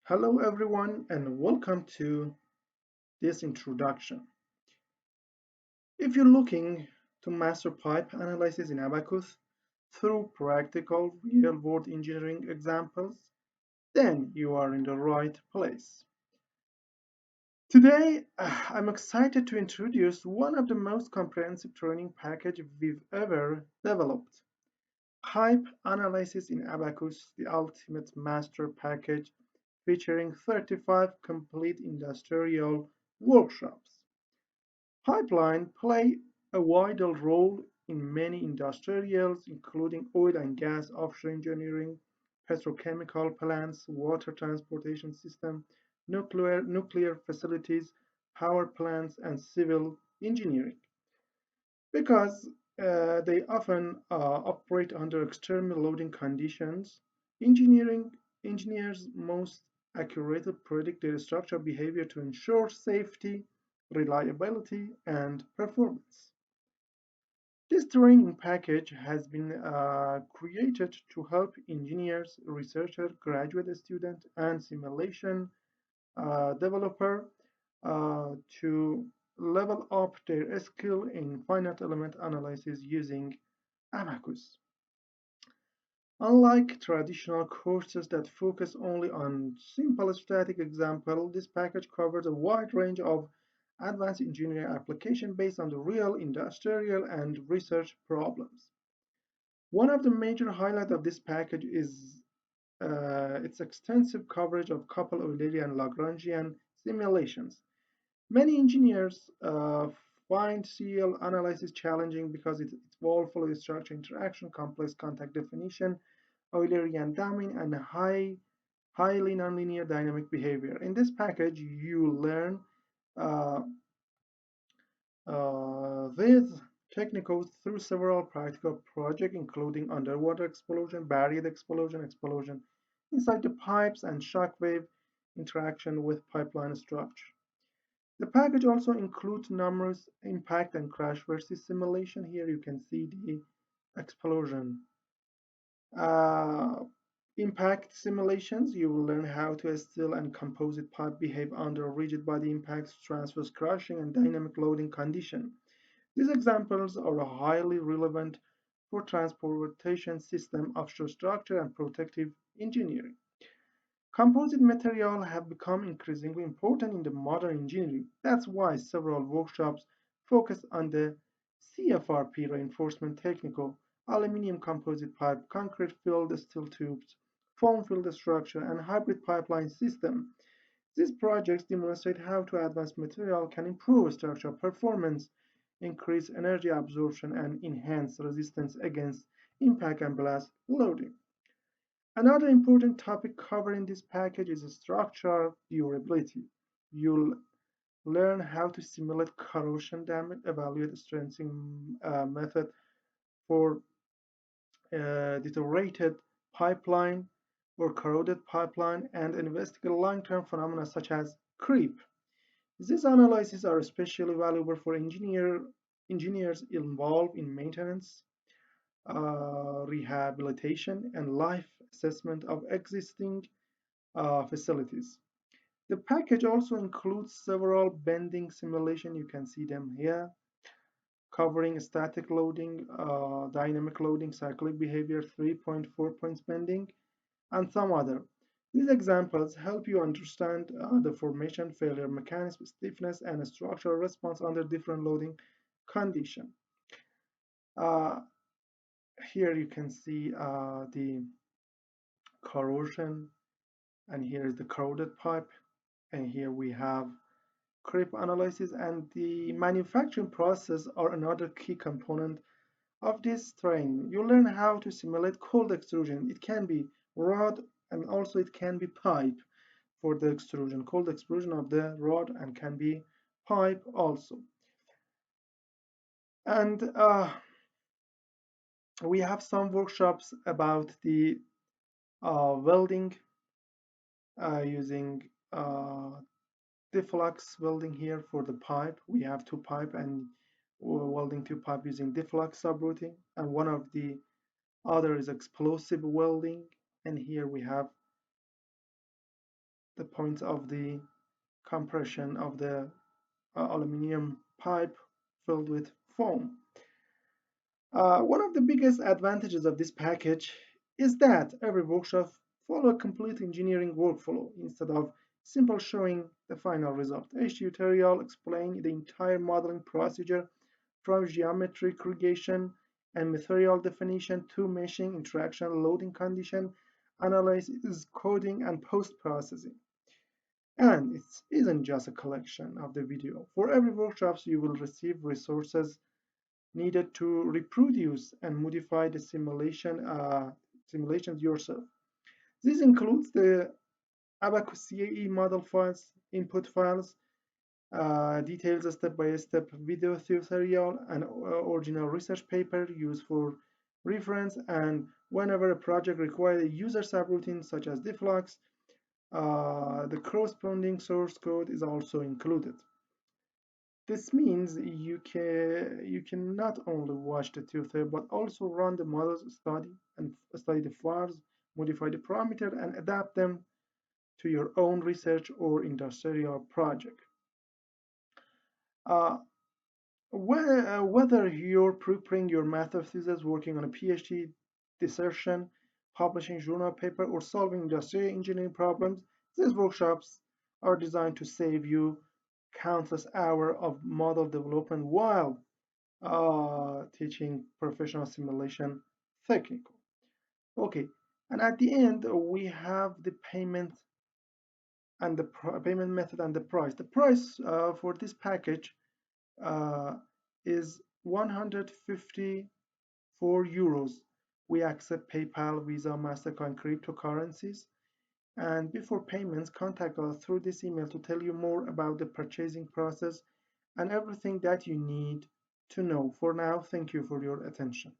Hello everyone and welcome to this introduction. If you're looking to master pipe analysis in Abaqus through practical real-world engineering examples, then you are in the right place. Today, I'm excited to introduce one of the most comprehensive training package we've ever developed. Pipe Analysis in Abaqus, the ultimate master package featuring 35 complete industrial workshops. Pipelines play a vital role in many industrials, including oil and gas, offshore engineering, petrochemical plants, water transportation system, nuclear facilities, power plants, and civil engineering. Because they often operate under extreme loading conditions, engineering engineers most accurately predict their structural behavior to ensure safety, reliability, and performance. This training package has been created to help engineers, researchers, graduate students, and simulation developer to level up their skill in finite element analysis using Abaqus. Unlike traditional courses that focus only on simple static example, this package covers a wide range of advanced engineering applications based on the real industrial and research problems. One of the major highlights of this package is its extensive coverage of coupled Eulerian and Lagrangian simulations. Many engineers find CL analysis challenging because it involves fluid structure interaction, complex contact definition, Eulerian damming, and highly nonlinear dynamic behavior. In this package, you learn uh, these technicals through several practical projects, including underwater explosion, buried explosion inside the pipes, and shockwave interaction with pipeline structure. The package also includes numerous impact and crashworthiness simulation. Here you can see the explosion. Uh, Impact simulations, you will learn how to steel and composite pipe behave under rigid body impacts, transverse crushing, and dynamic loading condition. These examples are highly relevant for transportation system, offshore structure, and protective engineering. Composite materials have become increasingly important in the modern engineering. That's why several workshops focus on the CFRP reinforcement technique, aluminum composite pipe, concrete filled steel tubes, foam filled structure, and hybrid pipeline system. These projects demonstrate how to advanced material can improve structural performance, increase energy absorption, and enhance resistance against impact and blast loading. Another important topic covered in this package is structural durability. You'll learn how to simulate corrosion damage, evaluate strengthening method for deteriorated pipeline or corroded pipeline, and investigate long-term phenomena such as creep. These analyses are especially valuable for engineers involved in maintenance, rehabilitation, and life assessment of existing facilities. The package also includes several bending simulations. You can see them here, covering static loading, dynamic loading, cyclic behavior, 3.4 points bending, and some other. These examples help you understand the formation, failure mechanism, stiffness, and structural response under different loading conditions. Uh, Here you can see the corrosion, and here is the corroded pipe, and here we have creep analysis, and the manufacturing process are another key component of this training. You learn how to simulate cold extrusion. It can be rod and also it can be pipe for the extrusion, cold extrusion of the rod, and can be pipe also. And we have some workshops about the welding using DFLUX welding here for the pipe. We have two pipe and we're welding two pipe using DFLUX subroutine, and one of the other is explosive welding. And here we have the points of the compression of the aluminum pipe filled with foam. One of the biggest advantages of this package is that every workshop follows a complete engineering workflow instead of simple showing the final result. Each tutorial explains the entire modeling procedure from geometric creation and material definition to meshing, interaction, loading condition, analysis, coding, and post-processing. And it isn't just a collection of the video. For every workshop, you will receive resources needed to reproduce and modify the simulations yourself. This includes the Abaqus CAE model files, input files, details step-by-step video tutorial, and original research paper used for reference. And whenever a project requires a user subroutine such as DFLUX, the corresponding source code is also included. This means you can not only watch the tutorial but also run the models, study the files, modify the parameter, and adapt them to your own research or industrial project. Uh, whether you're preparing your master thesis, working on a PhD dissertation, publishing journal paper, or solving industrial engineering problems, these workshops are designed to save you countless hours of model development while teaching professional simulation technical. Okay, and at the end we have the payment and the payment method and the price. The price for this package uh, is 154 euros. We accept PayPal, Visa, MasterCard, and cryptocurrencies. And before payments, contact us through this email to tell you more about the purchasing process and everything that you need to know. For now, thank you for your attention.